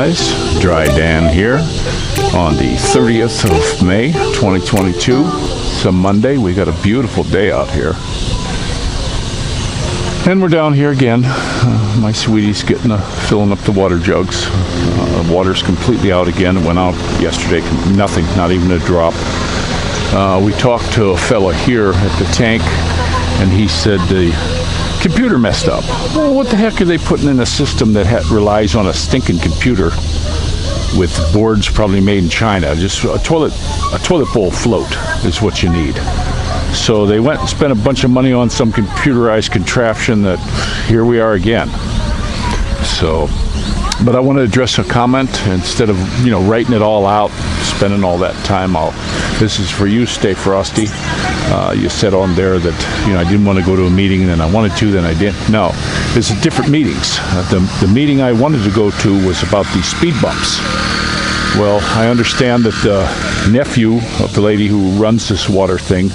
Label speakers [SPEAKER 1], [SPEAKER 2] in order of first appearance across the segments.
[SPEAKER 1] guys, Dry Dan here on the 30th of May 2022. It's a Monday. We got a beautiful day out here, and we're down here again. My sweetie's filling up the water jugs. The water's completely out again. It went out yesterday, nothing, not even a drop. We talked to a fella here at the tank, and he said the computer messed up. Well, what the heck are they putting in a system that relies on a stinking computer with boards probably made in China? Just a toilet bowl float is what you need. So they went and spent a bunch of money on some computerized contraption that here we are again. So, but I want to address a comment instead of, writing it all out, spending all that time. This is for you, Stay Frosty. You said on there that, I didn't want to go to a meeting, and then I wanted to, then I didn't. No, there's different meetings. The meeting I wanted to go to was about these speed bumps. Well, I understand that the nephew of the lady who runs this water thing,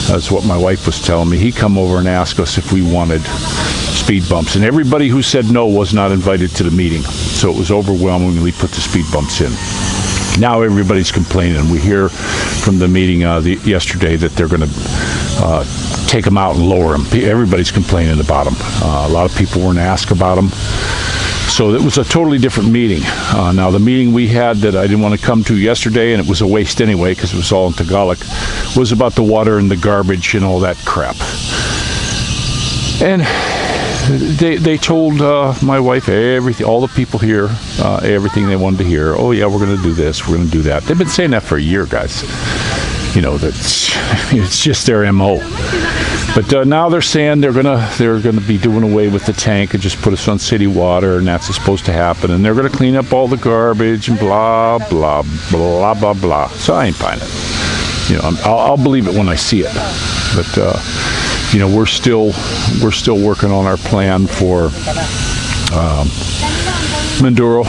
[SPEAKER 1] that's what my wife was telling me, he come over and asked us if we wanted speed bumps. And everybody who said no was not invited to the meeting. So it was overwhelmingly put the speed bumps in. Now everybody's complaining. We hear from the meeting yesterday that they're going to take them out and lower them. Everybody's complaining about them. A lot of people weren't asked about them. So it was a totally different meeting. Now the meeting we had that I didn't want to come to yesterday, and it was a waste anyway because it was all in Tagalog, was about the water and the garbage and all that crap. And they told my wife all the people here, everything they wanted to hear. Oh yeah, we're going to do this, we're going to do that. They've been saying that for a year, guys. It's just their MO. But now they're saying they're gonna be doing away with the tank and just put us on city water, and that's supposed to happen. And they're gonna clean up all the garbage and blah blah blah blah blah. So I ain't buying it. I'll believe it when I see it. But we're still working on our plan for Minduro,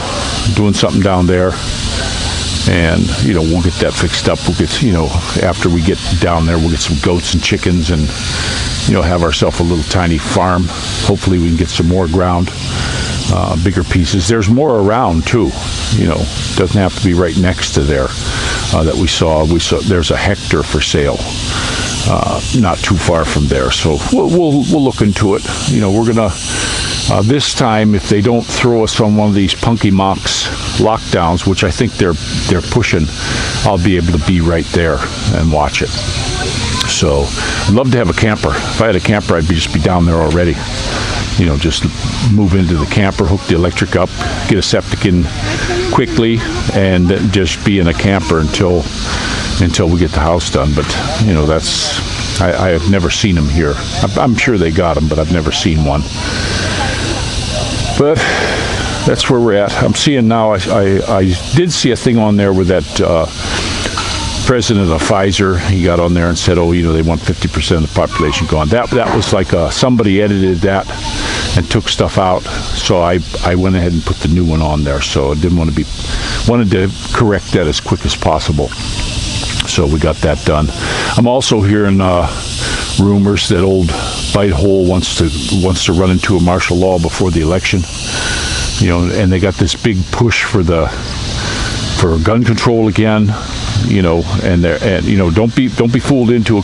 [SPEAKER 1] doing something down there. And, we'll get that fixed up. We'll get, after we get down there, we'll get some goats and chickens and, have ourselves a little tiny farm. Hopefully we can get some more ground, bigger pieces. There's more around too, doesn't have to be right next to there that we saw. There's a hectare for sale, not too far from there. So we'll look into it. We're going to, this time, if they don't throw us on one of these Punky Mox lockdowns, which I think they're pushing, I'll be able to be right there and watch it. So I'd love to have a camper. If I had a camper, I'd just be down there already. Just move into the camper, hook the electric up, get a septic in quickly, and just be in a camper until we get the house done. But I have never seen them here. I'm sure they got them, but I've never seen one. But that's where we're at. I'm seeing now, I did see a thing on there with that president of Pfizer. He got on there and said, they want 50% of the population gone. That was like somebody edited that and took stuff out. So I went ahead and put the new one on there. So I wanted to correct that as quick as possible. So we got that done. I'm also hearing rumors that old Bite Hole wants to run into a martial law before the election. And they got this big push for gun control again. Don't be fooled into a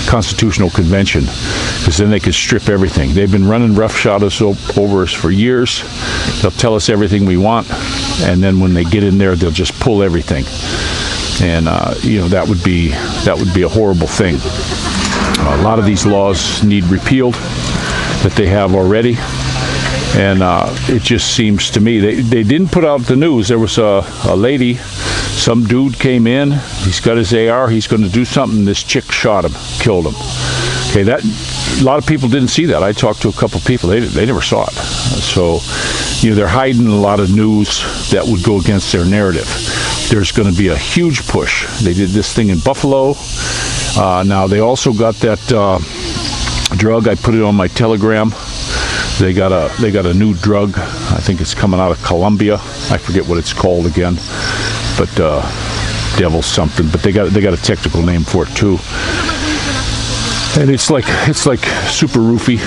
[SPEAKER 1] constitutional convention, because then they could strip everything. They've been running roughshod us over us for years. They'll tell us everything we want, and then when they get in there, they'll just pull everything. And that would be a horrible thing. A lot of these laws need repealed that they have already. And it just seems to me, they didn't put out the news. There was a lady, some dude came in, he's got his AR, he's going to do something, this chick shot him, killed him. Okay, a lot of people didn't see that. I talked to a couple people, they never saw it. So, they're hiding a lot of news that would go against their narrative. There's going to be a huge push. They did this thing in Buffalo. Now they also got that drug, I put it on my Telegram. They got a new drug. I think it's coming out of Colombia. I forget what it's called again, but devil something. But they got a technical name for it too. And it's like super roofy.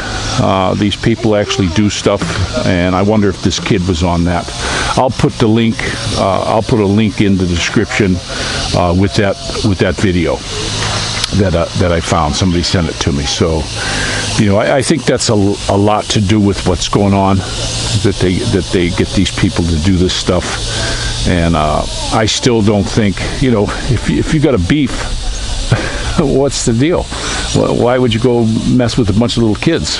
[SPEAKER 1] These people actually do stuff, and I wonder if this kid was on that. I'll put the link. I'll put a link in the description with that video that I found. Somebody sent it to me. So, I think that's a lot to do with what's going on. That they get these people to do this stuff, and I still don't think, if you got a beef. What's the deal? Why would you go mess with a bunch of little kids?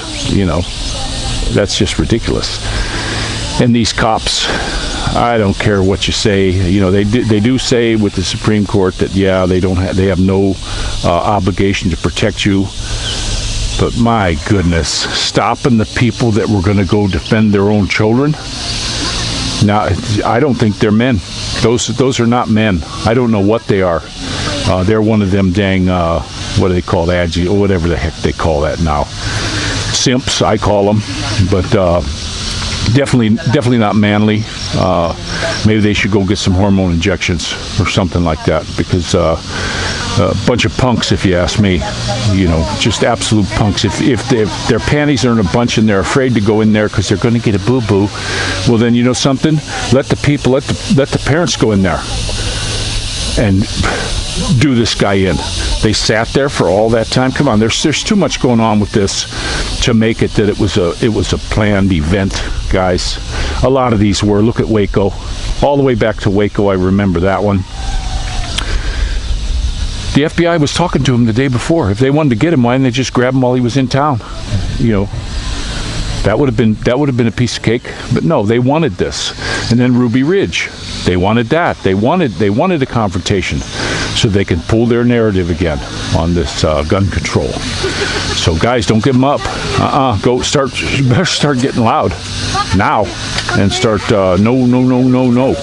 [SPEAKER 1] That's just ridiculous. And these cops, I don't care what you say. They do say with the Supreme Court that they have no obligation to protect you. But my goodness, stopping the people that were going to go defend their own children. Now, I don't think they're men. Those are not men. I don't know what they are. They're one of them dang, what do they call that? Or whatever the heck they call that now. Simps, I call them. But definitely not manly. Maybe they should go get some hormone injections or something like that. Because a bunch of punks, if you ask me. Just absolute punks. If their panties are in a bunch and they're afraid to go in there because they're going to get a boo-boo, well then, you know something? Let the parents go in there and do this guy in. They sat there for all that time. Come on, there's too much going on with this to make it that it was a planned event, guys. A lot of these were. Look at Waco, all the way back to Waco. I remember that one. The FBI was talking to him the day before. If they wanted to get him, why didn't they just grab him while he was in town? That would have been a piece of cake. But no, they wanted this. And then Ruby Ridge, they wanted that. They wanted a confrontation so they could pull their narrative again on this gun control. So guys, don't give them up. You better start getting loud now and start no.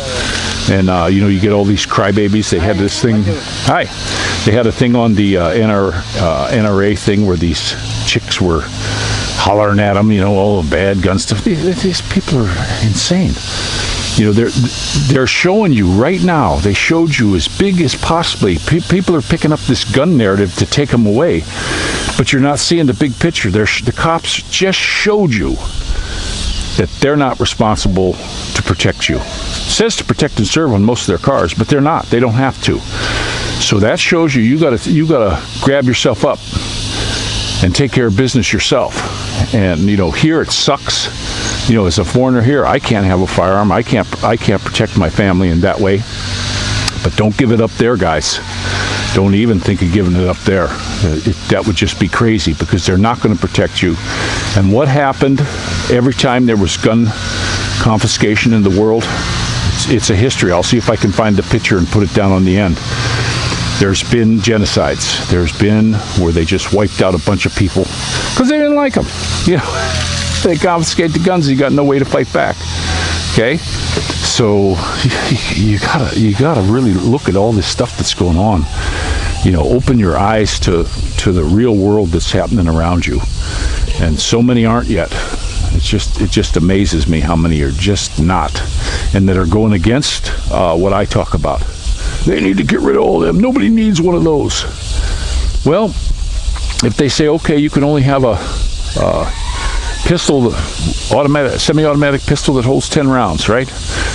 [SPEAKER 1] And you get all these crybabies. They had this thing. They had a thing on the NRA thing where these chicks were hollering at them, all the bad gun stuff. These people are insane. They're showing you right now. They showed you as big as possibly. People are picking up this gun narrative to take them away, but you're not seeing the big picture. The cops just showed you that they're not responsible to protect you. It says to protect and serve on most of their cars, but they're not. They don't have to. So that shows you gotta grab yourself up and take care of business yourself. And here it sucks. As a foreigner here, I can't have a firearm. I can't protect my family in that way. But don't give it up there, guys. Don't even think of giving it up there. That would just be crazy, because they're not going to protect you. And what happened every time there was gun confiscation in the world? It's a history. I'll see if I can find the picture and put it down on the end. There's been genocides. There's been where they just wiped out a bunch of people because they didn't like them. They confiscate the guns. You got no way to fight back. Okay, so you gotta really look at all this stuff that's going on. Open your eyes to the real world that's happening around you. And so many aren't yet. It just amazes me how many are just not, and that are going against what I talk about. They need to get rid of all of them. Nobody needs one of those. Well, if they say, okay, you can only have a pistol, semi-automatic pistol that holds 10 rounds, right?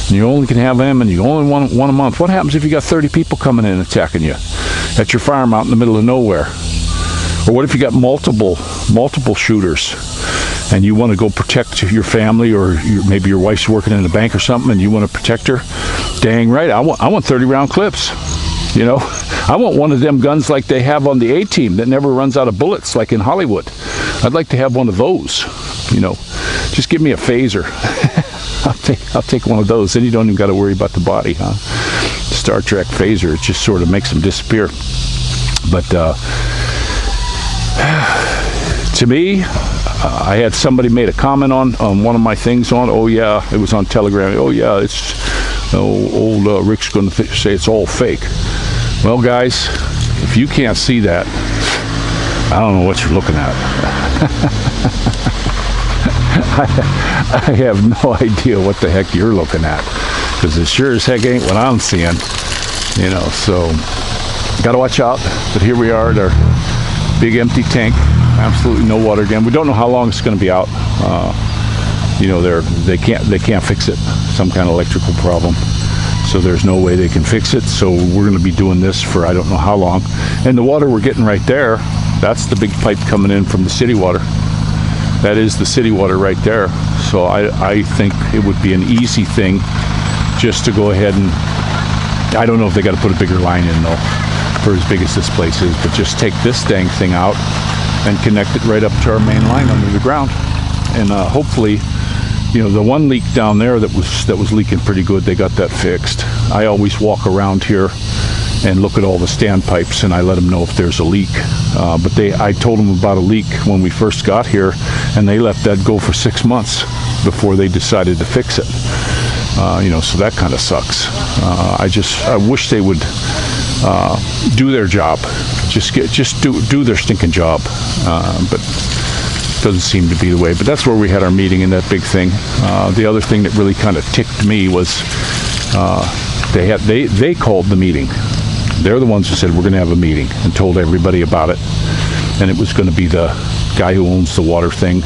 [SPEAKER 1] And you only can have them, and you only want one a month. What happens if you got 30 people coming in and attacking you at your farm out in the middle of nowhere? Or what if you got multiple shooters, and you want to go protect your family, or maybe your wife's working in a bank or something, and you want to protect her? Dang right, I want 30 round clips. I want one of them guns like they have on the A-Team that never runs out of bullets, like in Hollywood. I'd like to have one of those. Just give me a phaser. I'll take one of those. Then you don't even got to worry about the body, huh? Star Trek phaser, it just sort of makes them disappear. But to me, I had somebody made a comment on one of my things oh yeah, it was on Telegram. Oh yeah, it's old Rick's going to say it's all fake. Well, guys, if you can't see that, I don't know what you're looking at. I have no idea what the heck you're looking at, because it sure as heck ain't what I'm seeing. So gotta watch out. But here we are at our Big empty tank, absolutely no water again. We don't know how long it's going to be out. You know, they can't fix it. Some kind of electrical problem. So there's no way they can fix it. So we're going to be doing this for I don't know how long. And the water we're getting right there, that's the big pipe coming in from the city water. That is the city water right there. So I think it would be an easy thing just to go ahead and, I don't know if they got to put a bigger line in though, for as big as this place is, but just take this dang thing out and connect it right up to our main line under the ground. And hopefully, you know, the one leak down there that was leaking pretty good, they got that fixed. I always walk around here and look at all the standpipes, and I let them know if there's a leak. But I told them about a leak when we first got here, and they let that go for 6 months before they decided to fix it. You know, so that kind of sucks. I wish they would do their job. Just do their stinking job. But doesn't seem to be the way. But that's where we had our meeting in that big thing. The other thing that really kind of ticked me was they called the meeting. They're the ones who said we're going to have a meeting and told everybody about it. And it was going to be the guy who owns the water thing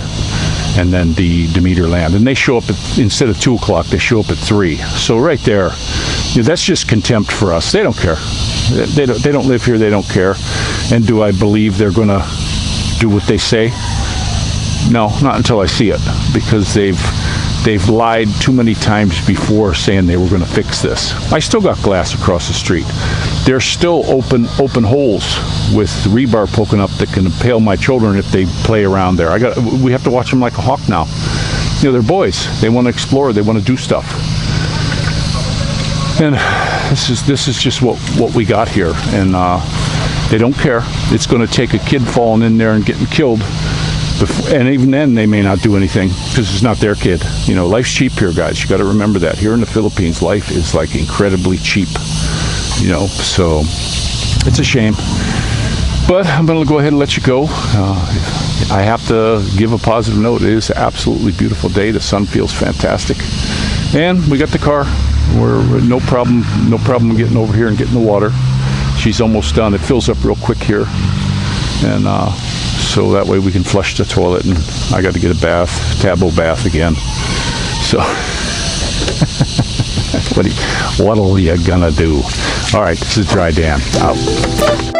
[SPEAKER 1] and then the Demeter land. And they show up instead of 2 o'clock, they show up at 3. So right there, you know, that's just contempt for us. They don't care. They don't live here. They don't care. And do I believe they're going to do what they say? No, not until I see it, because they've lied too many times before saying they were going to fix this. I still got glass across the street. There's still open holes with rebar poking up that can impale my children if they play around there. We have to watch them like a hawk now. You know, they're boys. They want to explore. They want to do stuff. And this is just what we got here. And they don't care. It's going to take a kid falling in there and getting killed. And even then, they may not do anything because it's not their kid. You know, life's cheap here, guys. You got to remember that. Here in the Philippines, life is like incredibly cheap. You know, so it's a shame. But I'm going to go ahead and let you go. I have to give a positive note. It is an absolutely beautiful day. The sun feels fantastic. And we got the car. We're no problem getting over here and getting the water. She's almost done. It fills up real quick here. And so that way we can flush the toilet, and I got to get a bath, Tabo bath again. So what are you gonna do? All right, this is Dry Dan out.